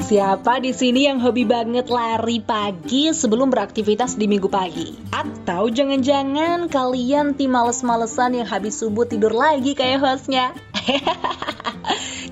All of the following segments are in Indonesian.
Siapa di sini yang hobi banget lari pagi sebelum beraktivitas di minggu pagi? Atau jangan-jangan kalian tim males-malesan yang habis subuh tidur lagi kayak hostnya?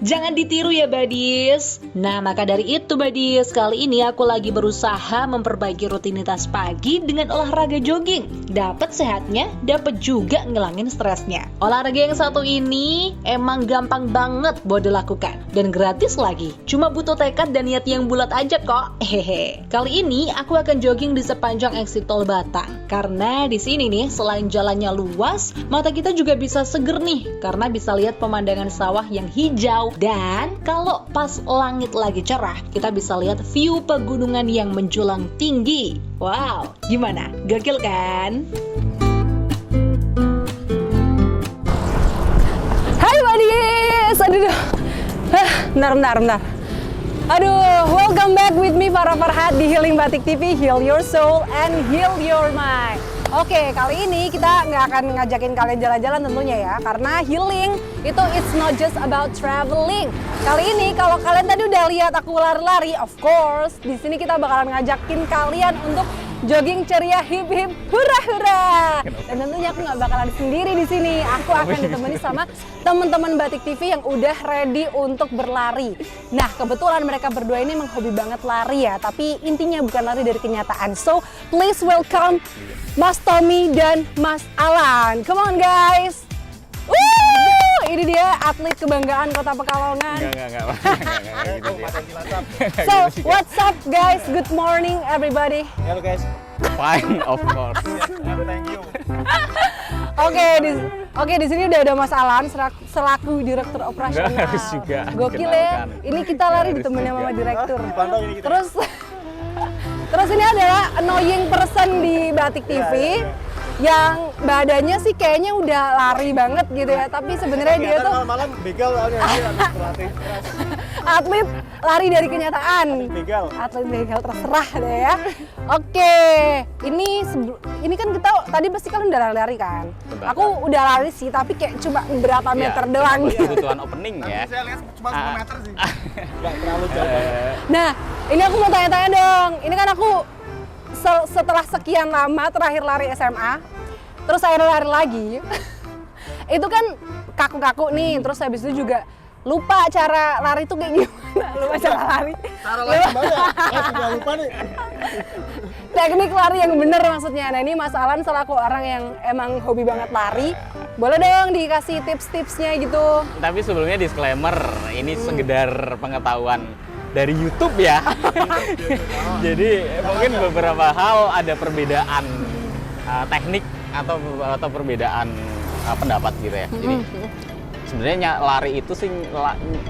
Jangan ditiru ya badis. Nah maka dari itu badis, kali ini aku lagi berusaha memperbaiki rutinitas pagi dengan olahraga jogging. Dapat sehatnya, dapat juga ngilangin stresnya. Olahraga yang satu ini emang gampang banget buat dilakukan dan gratis lagi. Cuma butuh tekad dan niat yang bulat aja kok. Hehe. Kali ini aku akan jogging di sepanjang exit tol Batang. Karena di sini nih selain jalannya luas, mata kita juga bisa seger nih karena bisa lihat pemandangan sawah yang hijau. Dan kalau pas langit lagi cerah, kita bisa lihat view pegunungan yang menjulang tinggi. Wow, gimana? Gokil kan? Hai badis, aduh, bentar. Aduh, welcome back with me Farah Farhat di Healing Batik TV, Heal Your Soul and Heal Your Mind. Oke, kali ini kita nggak akan ngajakin kalian jalan-jalan tentunya ya, karena healing itu it's not just about traveling. Kali ini kalau kalian tadi udah lihat aku lari-lari, of course, di sini kita bakalan ngajakin kalian untuk jogging ceria, hip hip hurra hurra. Dan tentunya aku nggak bakalan sendiri di sini. Aku akan ditemani sama teman-teman Batik TV yang udah ready untuk berlari. Nah, kebetulan mereka berdua ini emang hobi banget lari ya, tapi intinya bukan lari dari kenyataan. So, please welcome Mas Tommy dan Mas Alan. Come on guys. Ini dia atlet kebanggaan Kota Pekalongan. Enggak gitu dia. So, what's up guys? Good morning everybody. Halo guys. Fine, of course. Thank you. Oke, di sini udah ada Mas Alan selaku direktur operasional. Nggak harus juga. Gokil ya. Ini kita lari ditemenin sama direktur. Terus ini adalah annoying person di Batik TV. Yang badannya sih kayaknya udah lari banget gitu ya, tapi sebenarnya dia tuh malam begal atlet lari dari kenyataan. Atlet begal terserah deh ya. Oke, ini kan kita tadi pasti kalian udah lari kan? Aku udah lari sih, tapi kayak cuma berapa meter doang. Kebutuhan opening ya. Saya lihat cuma 10 meter sih. Nggak terlalu jauh. Nah, ini aku mau tanya-tanya dong. Ini kan aku setelah sekian lama terakhir lari SMA, terus saya lari lagi. Itu kan kaku-kaku nih, terus habis itu juga lupa cara lari itu kayak gimana. Lupa cara lari. Cara lari gimana? Sudah lupa nih. Teknik lari yang bener maksudnya. Nah, ini Mas Alan selaku orang yang emang hobi banget lari, boleh dong dikasih tips-tipsnya gitu. Tapi sebelumnya disclaimer, ini sekedar pengetahuan dari YouTube ya. Jadi mungkin beberapa hal ada perbedaan teknik atau perbedaan pendapat gitu ya. Jadi sebenarnya lari itu sih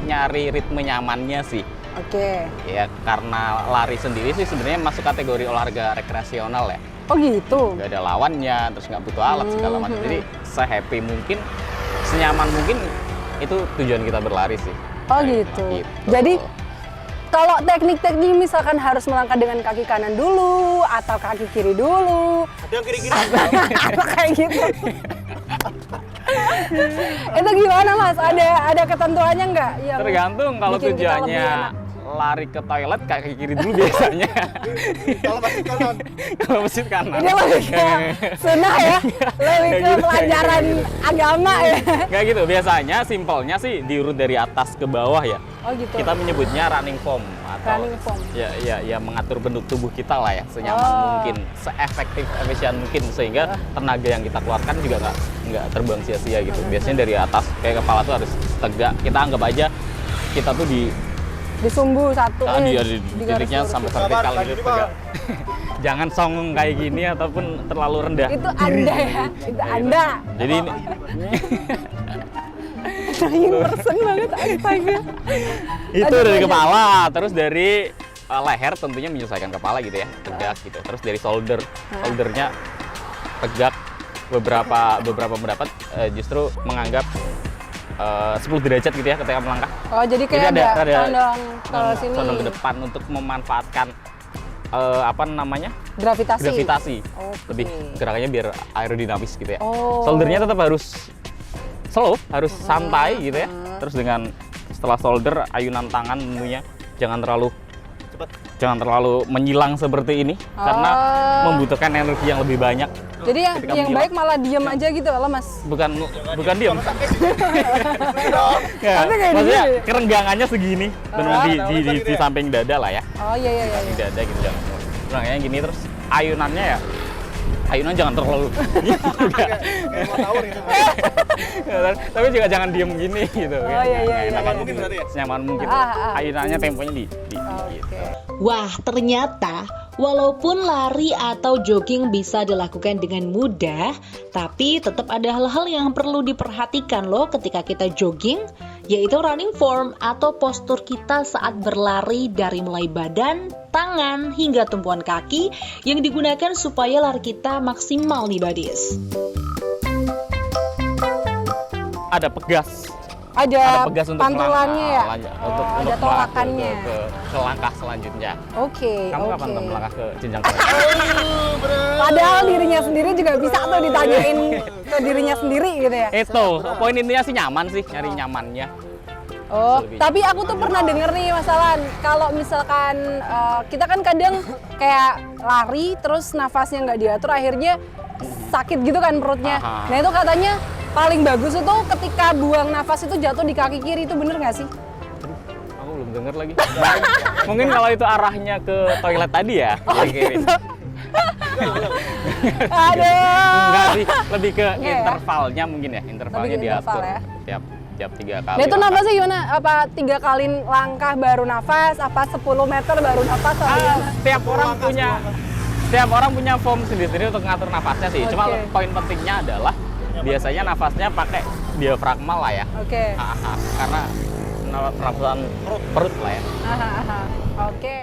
nyari ritme nyamannya sih. Oke. Ya karena lari sendiri sih sebenarnya masuk kategori olahraga rekreasional ya. Oh gitu. Gak ada lawannya, terus nggak butuh alat segala macam. Jadi se-happy mungkin, senyaman mungkin itu tujuan kita berlari sih. Oh gitu. Jadi kalau teknik-teknik misalkan harus melangkah dengan kaki kanan dulu atau kaki kiri dulu. Ada yang kiri-kiri. Apa kayak gitu? Itu gimana Mas? Ada ketentuannya nggak? Yang Tergantung kalau bikin kita tujuannya lebih enak? lari ke toilet kaki kiri dulu biasanya. Kalau masih kanan. Kalau masjid kanan. Ini lebih ke sunnah ya, lebih ke pelajaran agama ya. Kayak gitu, biasanya simpelnya sih diurut dari atas ke bawah ya. Oh gitu. Kita menyebutnya running form atau Running form. ya mengatur bentuk tubuh kita lah ya senyaman mungkin, efisien mungkin sehingga tenaga yang kita keluarkan juga nggak terbuang sia-sia gitu. Biasanya dari atas kayak kepala tuh harus tegak. Kita anggap aja kita tuh di Disumbu satu. di titiknya sampai vertikal gitu tegak. Jangan songong kayak gini ataupun terlalu rendah. Itu Anda ya, itu Anda. Jadi ini Annoying person banget, astaga. itu dari kepala, terus dari leher tentunya menyesuaikan kepala gitu ya, tegak gitu. Terus dari shouldernya tegak. Beberapa pendapat justru menganggap 10 derajat gitu ya ketika melangkah. Oh, jadi kayak ada condong ke sini. Condong ke depan untuk memanfaatkan Gravitasi. Gravitasi. Okay. Lebih gerakannya biar aerodinamis gitu ya. Oh. Shouldernya tetap harus slow, harus santai gitu ya. Terus setelah shoulder, ayunan tangan tentunya jangan terlalu jangan terlalu menyilang seperti ini karena membutuhkan energi yang lebih banyak. Jadi yang ketika yang menyilang. baik malah diem aja gitu loh Mas. Bukan diam. Ya, Tapi kayak maksudnya gini. kerenggangannya segini, benar di samping dada lah ya. Oh iya. Samping dada gitu jangan. Kerenggangannya gini terus ayunannya ya. Ayunan jangan terlalu gitu juga. Kayak mau tawur gitu. Tapi juga jangan diem gini gitu. Oh, iya. Senyaman mungkin berarti ya? Senyaman mungkin. Ah. Ayunannya temponya di gitu. Wah, ternyata walaupun lari atau jogging bisa dilakukan dengan mudah, tapi tetap ada hal-hal yang perlu diperhatikan loh ketika kita jogging, yaitu running form atau postur kita saat berlari dari mulai badan, tangan, hingga tumpuan kaki yang digunakan supaya lari kita maksimal nih Badis. Ada pegas. Ada pegas untuk pantulannya ya. untuk ada melangkah tolakannya. ke langkah selanjutnya. Oke. Kamu kapan tuh melangkah ke jenjang selanjutnya? Padahal dirinya sendiri juga bisa tuh ditanyain ke dirinya sendiri gitu ya. Itu poin intinya sih nyaman sih, nyari nyamannya. Oh, Lebih. tapi aku tuh pernah denger nih masalah kalau misalkan kita kan kadang kayak lari terus nafasnya nggak diatur akhirnya sakit gitu kan perutnya. Aha. Nah itu katanya paling bagus itu ketika buang nafas itu jatuh di kaki kiri, itu bener nggak sih? Aku belum denger lagi. Mungkin kalau itu arahnya ke toilet tadi ya. Oh, kiri. gitu. Aduh. Enggak sih, lebih ke Enggak ya? intervalnya mungkin ya. Intervalnya Lebih ke diatur. interval ya? Tiap 3 kali. Nah itu langkah. nafasnya gimana? Apa 3 kali langkah baru nafas? Apa 10 meter baru nafas? Atau gimana? Setiap orang punya form sendiri-sendiri untuk ngatur nafasnya sih. Cuma Oke. poin pentingnya adalah biasanya nafasnya pakai diafragma lah ya. Oke. Karena pernafasan perut lah ya. Oke.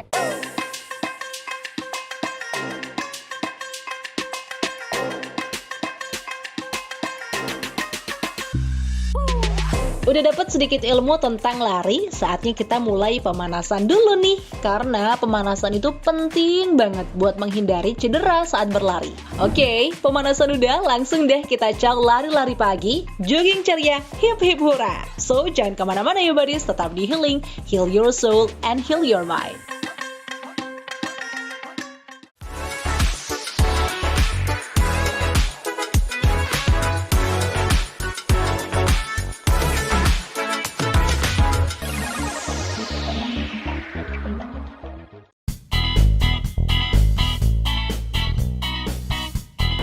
Udah dapat sedikit ilmu tentang lari, saatnya kita mulai pemanasan dulu nih. Karena pemanasan itu penting banget buat menghindari cedera saat berlari. Oke, pemanasan udah, langsung deh kita cak lari-lari pagi, jogging ceria, hip hip hura. So, jangan kemana-mana ya buddies, tetap di healing, heal your soul, and heal your mind.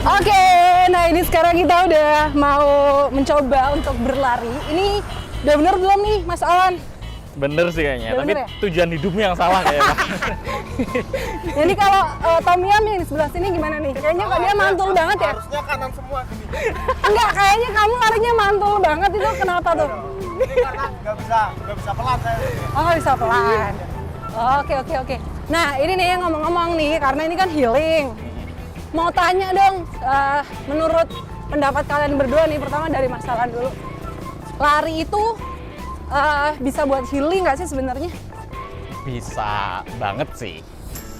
Oke, nah ini sekarang kita udah mau mencoba untuk berlari. Ini udah bener belum nih Mas Alan? Bener sih kayaknya, Udah tapi bener ya? tujuan hidupmu yang salah kayaknya. Ini kalau Tom Yam yang di sebelah sini gimana nih? Kayaknya kok dia mantul banget ya? Harusnya kanan semua gini. Enggak, kayaknya kamu larinya mantul banget itu kenapa tuh? Ini karena nggak bisa pelan saya. Oh nggak bisa pelan. Oke. Nah ini nih yang ngomong-ngomong nih, karena ini kan healing. Mau tanya dong, menurut pendapat kalian berdua nih, pertama dari Mas Alan dulu. Lari itu bisa buat healing nggak sih sebenarnya? Bisa banget sih.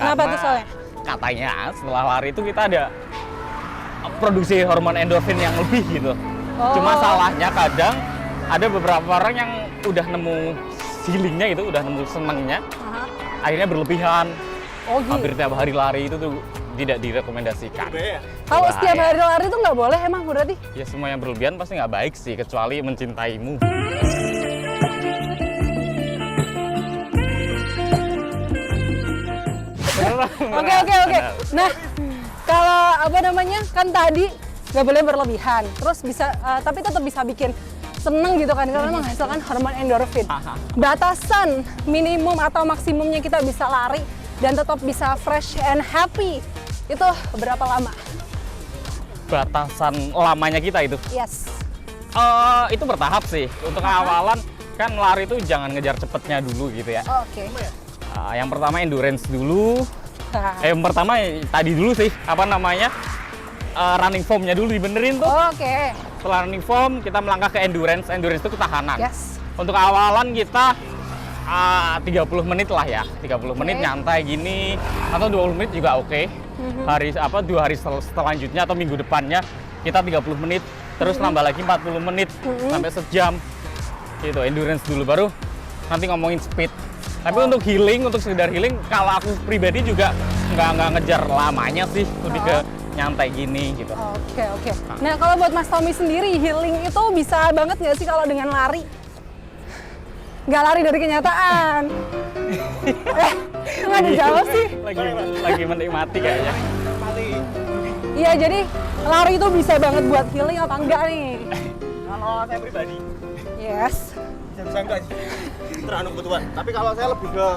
Kenapa Karena tuh soalnya? Katanya setelah lari itu kita ada produksi hormon endorfin yang lebih gitu. Oh. Cuma salahnya kadang ada beberapa orang yang udah nemu healingnya gitu, udah nemu senengnya, akhirnya berlebihan. Oh gitu. Hampir tiap hari lari itu tuh tidak direkomendasikan. Kalau setiap Bahaya. hari lari itu nggak boleh emang berarti? Ya semua yang berlebihan pasti nggak baik sih, kecuali mencintaimu. Oke. Nah, kalau apa namanya kan tadi nggak boleh berlebihan, terus bisa tapi tetap bisa bikin seneng gitu kan karena menghasilkan hormon endorfin. Batasan minimum atau maksimumnya kita bisa lari dan tetap bisa fresh and happy itu berapa lama? Batasan lamanya kita itu. Yes. Itu bertahap sih. Untuk awalan kan lari itu jangan ngejar cepetnya dulu gitu ya. Oke. Yang pertama endurance dulu. Nah, Yang pertama tadi dulu sih apa namanya running formnya dulu dibenerin tuh. Oke. Setelah running form kita melangkah ke endurance. Endurance itu ketahanan. Yes. Untuk awalan kita 30 menit lah ya. 30 menit Oke. nyantai gini atau 20 menit juga oke. Hari 2 hari selanjutnya atau minggu depannya kita 30 menit terus nambah lagi 40 menit sampai sejam. Gitu endurance dulu baru nanti ngomongin speed. Tapi untuk healing, untuk sekedar healing, kalau aku pribadi juga nggak ngejar lamanya sih, lebih ke nyantai gini gitu. Oke. Nah, kalau buat Mas Tommy sendiri, healing itu bisa banget nggak sih kalau dengan lari? Nggak lari dari kenyataan. Nggak dijawab sih. Lagi menikmati kayaknya. Mati. Iya, jadi lari itu bisa banget buat healing apa enggak nih? Kalau saya pribadi, Yes. bisa enggak sih? Tergantung kebutuhan. Tapi kalau saya lebih ke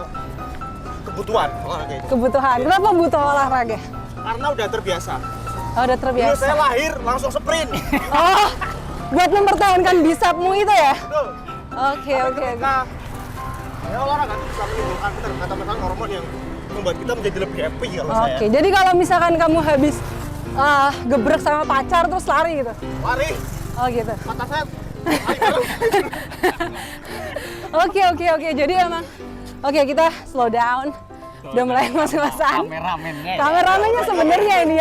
kebutuhan olahraga itu. Kebutuhan. Kenapa butuh olahraga? Karena udah terbiasa. Oh, udah Dulu terbiasa. saya lahir langsung sprint. Oh, buat mempertahankan bisapmu itu ya? Betul. Oke. Nah, ya olahraga itu bisa menimbulkan kata-kata hormon yang membuat kita menjadi lebih happy kalau saya. Oke, jadi kalau misalkan kamu habis gebrek sama pacar terus lari gitu? Lari, Oh gitu. mata saya. lari terus. Oke. Jadi emang, oke kita slow down. Udah mulai ngos-ngosan. Kameramennya. Kameramennya sebenarnya ini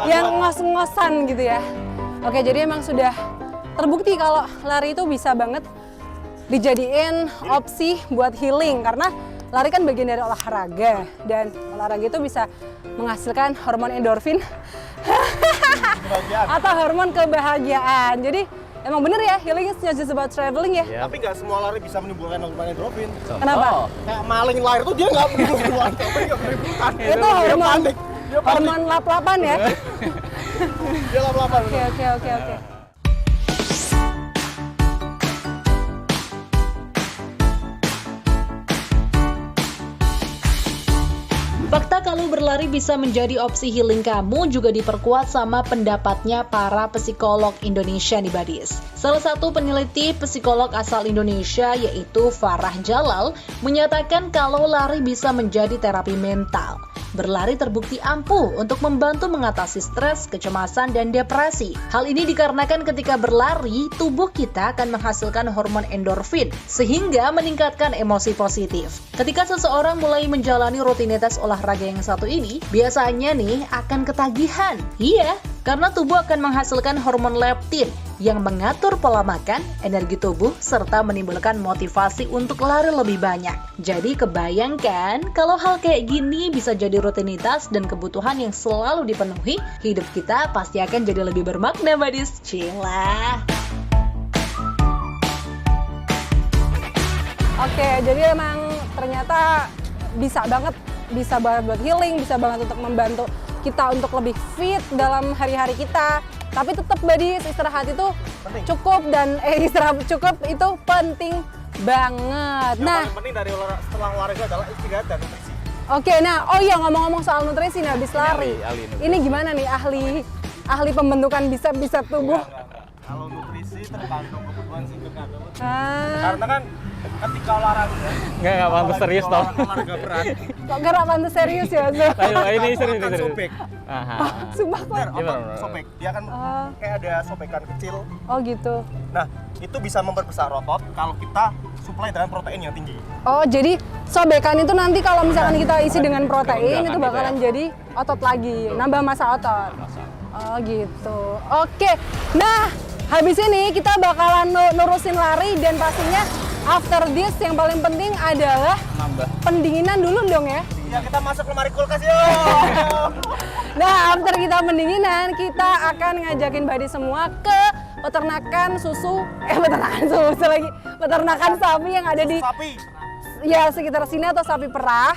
yang ngos-ngosan gitu ya. Oke, jadi emang sudah terbukti kalau lari itu bisa banget dijadiin opsi buat healing karena lari kan bagian dari olahraga dan olahraga itu bisa menghasilkan hormon endorfin Kebahagiaan. atau hormon kebahagiaan. Jadi emang bener ya, healing is not just about traveling ya. Iya. Tapi nggak semua lari bisa menimbulkan hormon endorfin. Kenapa? Kayak maling lahir tuh dia nggak menimbulkan tapi nggak menimbulkan. Itu Dia hormon panik. Dia panik. hormon lap-lapan ya. Dia lap-lapan. Oke. Fakta kalau berlari bisa menjadi opsi healing kamu juga diperkuat sama pendapatnya para psikolog Indonesia nih Badis. Salah satu peneliti psikolog asal Indonesia yaitu Farah Jalal menyatakan kalau lari bisa menjadi terapi mental. Berlari terbukti ampuh untuk membantu mengatasi stres, kecemasan, dan depresi. Hal ini dikarenakan ketika berlari, tubuh kita akan menghasilkan hormon endorfin, sehingga meningkatkan emosi positif. Ketika seseorang mulai menjalani rutinitas olahraga yang satu ini, biasanya nih akan ketagihan. Iya, karena tubuh akan menghasilkan hormon leptin yang mengatur pola makan, energi tubuh, serta menimbulkan motivasi untuk lari lebih banyak. Jadi kebayangkan kalau hal kayak gini bisa jadi rutinitas dan kebutuhan yang selalu dipenuhi, hidup kita pasti akan jadi lebih bermakna, Badis. Cila. Oke, jadi emang ternyata bisa banget buat healing, bisa banget untuk membantu kita untuk lebih fit dalam hari-hari kita. Tapi tetap Badis, istirahat itu Penting. cukup dan istirahat cukup itu penting banget. Yang Nah, paling penting dari setelah olahraga adalah istirahat dan nutrisi. oke, nah ngomong-ngomong soal nutrisi nih habis lari. ahli nutrisi. Ini gimana nih ahli pembentukan bisap tubuh? Kalau nutrisi tergantung kebutuhan si tergantung. Ah, Karena kan ketika olahraga, Nggak pantas serius toh. olahraga berat. kok gerak pantas serius ya? Ayo, ini Kita serius. akan sobek. Aha. Sumpah kok. Benar, Gimana, otot benar? sobek. Dia kan Ah. kayak ada sobekan kecil. Oh gitu. Nah, itu bisa memperbesar otot kalau kita suplai dengan protein yang tinggi. Oh, jadi sobekan itu nanti kalau misalkan kita isi dengan protein Kelenjangan itu bakalan gitu jadi otot lagi, nambah massa otot. Oh gitu. Oke. Nah, habis ini kita bakalan nurusin lari dan pastinya after this yang paling penting adalah Nambah. pendinginan dulu dong ya. Ya, kita masuk lemari kulkas yuk. Nah, after kita pendinginan, kita akan ngajakin Badi semua ke peternakan sapi yang ada di Sapi. ya sekitar sini atau sapi perah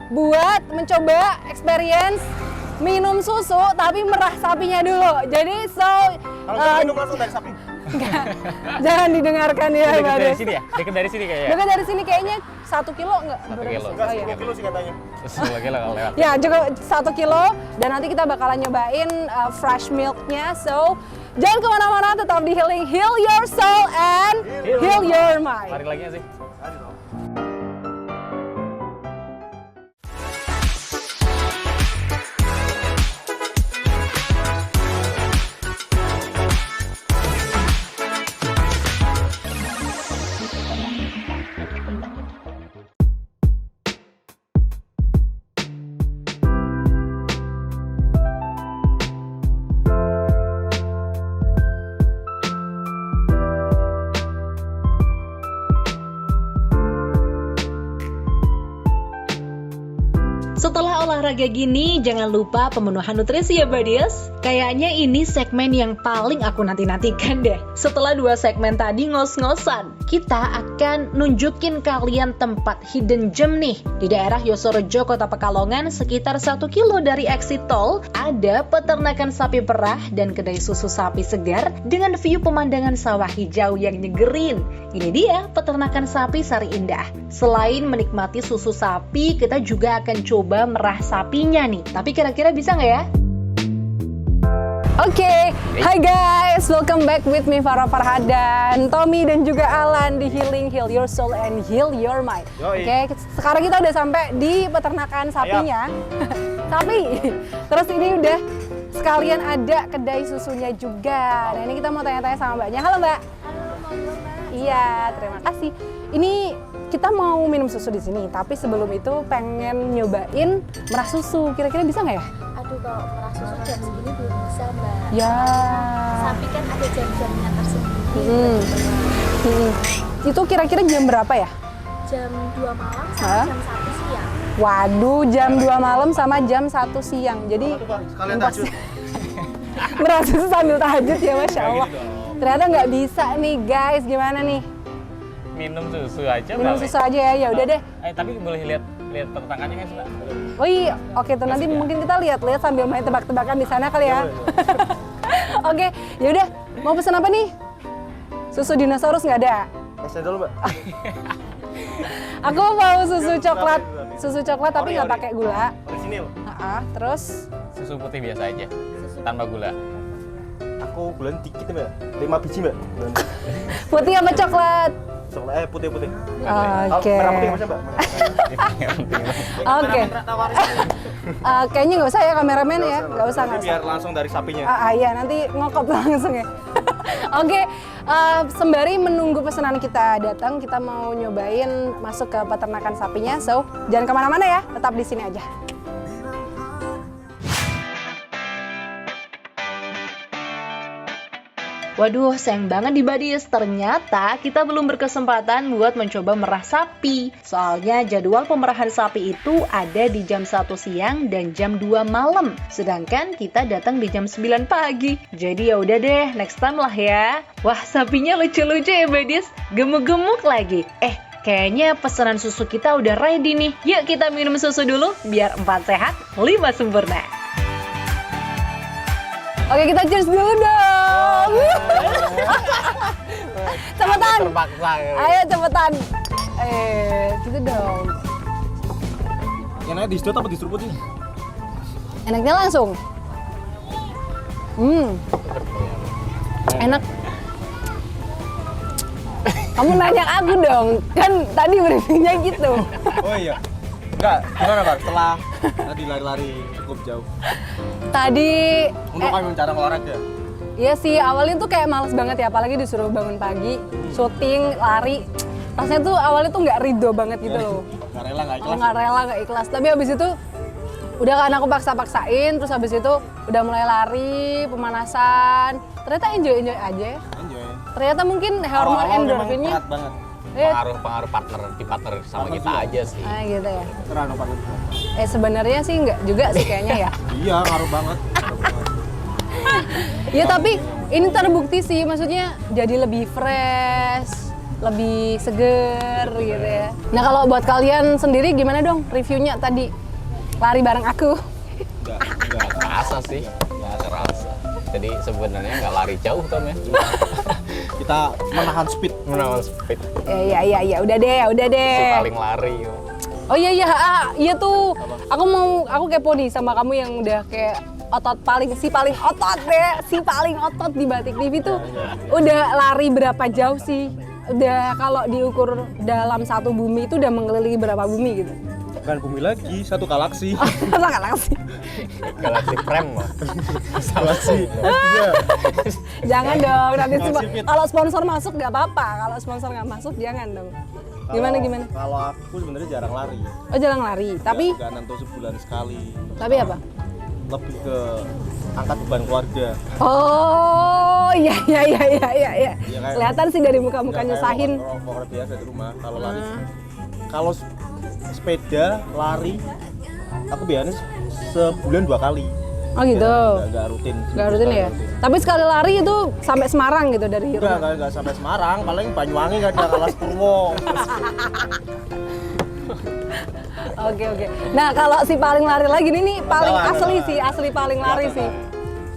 buat mencoba experience minum susu tapi merah sapinya dulu. Jadi Kalau kita minum langsung dari sapi. enggak, jangan didengarkan ya, Dekat Mbak dari Des. sini ya? Dekat dari sini kayaknya. Dekat dari sini kayaknya 1 kilo enggak? 1 kilo. Enggak, Oh, iya. 10 kilo sih katanya. Terus lagi lah kalau lewat. Ya, juga 1 kilo dan nanti kita bakalan nyobain fresh milknya. So, jangan kemana-mana, tetap di Heal Your Soul and Heal Your Mind. Lari lagi nggak sih? Tadi dong. Setelah olahraga gini, jangan lupa pemenuhan nutrisi ya buddies. Kayaknya ini segmen yang paling aku nanti-nantikan deh. Setelah 2 segmen tadi ngos-ngosan, kita akan nunjukin kalian tempat hidden gem nih. Di daerah Yosorejo, Kota Pekalongan, sekitar 1 kilo dari exit tol, ada peternakan sapi perah dan kedai susu sapi segar dengan view pemandangan sawah hijau yang nyegerin. Ini dia peternakan sapi Sari Indah. Selain menikmati susu sapi, kita juga akan coba merah sapinya nih. Tapi kira-kira bisa nggak ya? Oke, hai guys, welcome back with me Farah Farhadan, Tommy dan juga Alan di Heal Your Soul and Heal Your Mind. Oke, sekarang kita udah sampai di peternakan sapinya. Sapi. Terus ini udah sekalian ada kedai susunya juga. Nah, ini kita mau tanya-tanya sama mbaknya. Halo mbak. Halo, mau mbak. Iya, terima kasih. Ini kita mau minum susu di sini, tapi sebelum itu pengen nyobain merah susu. Kira-kira bisa nggak ya? Aduh, kalau merah susu jam segini belum bisa mbak. Ya. Sapi kan ada jam-jamnya tersendiri. Itu kira-kira jam berapa ya? Jam 2 malam sama jam 1 siang. Waduh, jam 2 malam sama jam 1 siang. Jadi Sekalian tahajud. merah susu sambil tahajud ya, Masya Allah. Ternyata nggak bisa nih guys, gimana nih? Minum susu aja. Minum susu aja ya, ya udah deh. Tapi boleh lihat peternakannya kan Mbak? Oh iya, oke tuh nanti mungkin kita lihat-lihat sambil main tebak-tebakan di sana kali ya. Oke, yaudah. Mau pesan apa nih? Susu dinosaurus nggak ada? Masnya dulu, Mbak. Aku mau susu coklat tapi nggak pakai gula. Orisinil. Terus Susu putih biasa aja, tanpa gula. Aku bulan dikit, Mbak. 5 biji, Mbak. putih apa coklat? Coklat putih-putih. Oke. Merah putih Mas, Mbak. Oke. Kayaknya nggak usah ya kameramen ya, nggak usah. Biar langsung dari sapinya. Iya nanti ngokop langsung ya. Oke, sembari menunggu pesanan kita datang, kita mau nyobain masuk ke peternakan sapinya. So jangan kemana-mana ya, tetap di sini aja. Waduh, sayang banget di Buddies. Ternyata kita belum berkesempatan buat mencoba merah sapi. Soalnya jadwal pemerahan sapi itu ada di jam 1 siang dan jam 2 malam. Sedangkan kita datang di jam 9 pagi. Jadi ya udah deh, next time lah ya. Wah, sapinya lucu-lucu ya Buddies. Gemuk-gemuk lagi. Kayaknya pesanan susu kita udah ready nih. Yuk kita minum susu dulu biar 4 sehat, 5 sempurna. Oke, kita cheers dulu dong. Cepetan. Terpaksa. Ayo cepetan. Gitu dong. Enaknya disedot apa diseruput sih? Enaknya langsung. Enak. Kamu nanya aku dong, kan tadi briefingnya gitu. Oh iya. Enggak, gimana Pak? Setelah tadi lari-lari cukup jauh. Tadi Untuk kami cara olahraga. iya sih, awalnya tuh kayak males banget ya, apalagi disuruh bangun pagi, syuting, lari. Rasanya tuh awalnya tuh nggak ridho banget gitu loh. Nggak rela, nggak ikhlas. Nggak rela, nggak ikhlas. Tapi habis itu udah kan aku paksa-paksain, terus habis itu udah mulai lari, pemanasan. Ternyata enjoy aja. Enjoy. Ternyata mungkin hormon Awal-awal memang endorfinnya. berat banget. Pengaruh partner sama kita aja sih. Gitu ya. Terang apa gitu. Sebenarnya sih nggak juga sih kayaknya ya. Iya, ngaruh banget. Ya tapi ini terbukti sih, maksudnya jadi lebih fresh, lebih seger gitu ya. Nah kalau buat kalian sendiri gimana dong reviewnya tadi lari bareng aku? Enggak. Kerasa sih, kerasa. Jadi sebenarnya nggak lari jauh Tom ya. Kita menahan speed. Menawan speed. Iya, udah deh. Si paling lari. Oh iya tuh. Aku kepo nih sama kamu yang udah kayak si paling otot di Batik TV tuh udah lari berapa jauh sih? Udah kalau diukur dalam satu bumi itu udah mengelilingi berapa bumi gitu? Bukan bumi lagi, satu galaksi. Masa galaksi? Galaxy Prime loh. Galaksi. Iya. Jangan dong, nanti Galaxy Fit. kalau sponsor masuk nggak apa-apa, kalau sponsor nggak masuk jangan dong. Gimana? Kalau aku sebenarnya jarang lari. Oh jarang lari, tapi Nggak nentu sebulan sekali. tapi apa? Lebih ke angkat beban keluarga. Oh iya. Iya, kayak- Kelihatan sih dari muka-muka Nggak kayak nyusahin. Pokoknya biasa di rumah. Kalau lari, kalau sepeda lari aku biasanya sebulan 2 kali. Oh gitu. Nggak rutin. Nggak rutin ya? Tapi sekali lari itu sampai Semarang gitu dari rumah? Nggak sampai Semarang, paling Banyuwangi nggak ada Alas Purwo. Oke. Nah kalau si paling lari lagi nih paling asli sih, asli paling lari sih.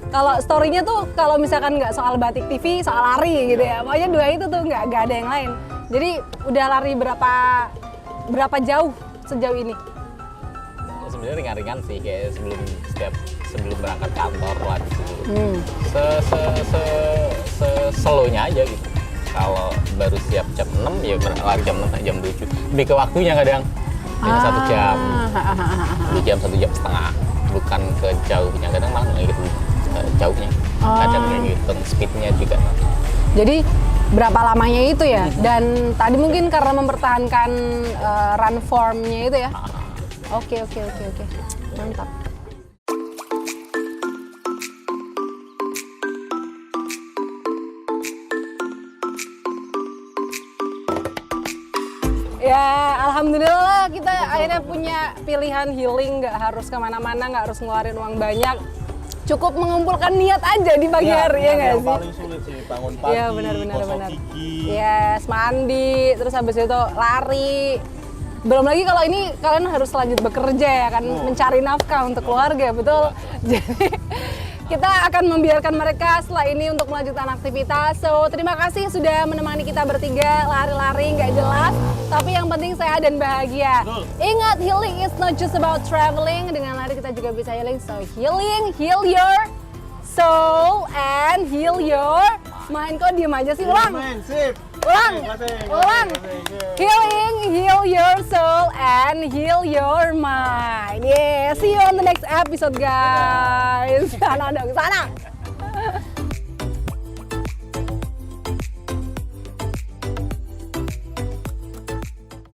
Kalau story-nya tuh kalau misalkan nggak soal Batik TV, soal lari gitu ya. Pokoknya 2 itu tuh nggak ada yang lain. Jadi udah lari berapa jauh sejauh ini? Sebenarnya ringan-ringan sih, kayak sebelum berangkat kantor lari dulu. Slownya aja gitu. Kalau baru siap jam 6 ya lari jam 6 sampai jam 7. Lebih ke waktunya kadang. Hanya 1 jam. 2 jam, 1 jam setengah. Bukan ke jauhnya, kadang malah nggak gitu jauhnya. Kadang nggak ngitung speednya juga. Jadi berapa lamanya itu ya? Dan tadi mungkin karena mempertahankan run formnya itu ya? Oke. Mantap. Ya, alhamdulillah kita akhirnya punya pilihan healing, nggak harus kemana-mana, nggak harus ngeluarin uang banyak. Cukup mengumpulkan niat aja di pagi hari, ya nggak yang sih? paling sulit sih, bangun pagi, Iya, benar. gosok gigi. Yes, mandi, terus habis itu lari. Belum lagi kalau ini kalian harus lanjut bekerja ya kan, mencari nafkah untuk keluarga, betul? Jadi kita akan membiarkan mereka setelah ini untuk melanjutkan aktivitas. So, terima kasih sudah menemani kita bertiga lari-lari nggak jelas, tapi yang penting sehat dan bahagia. Ingat, healing is not just about traveling. Dengan lari kita juga bisa healing. So, heal your soul and heal your mind. Kok diem aja sih? Ulang. Sip. Ulang. Heal your soul and heal your mind. Yeah, see you on the next episode, guys. Sana dong, sana.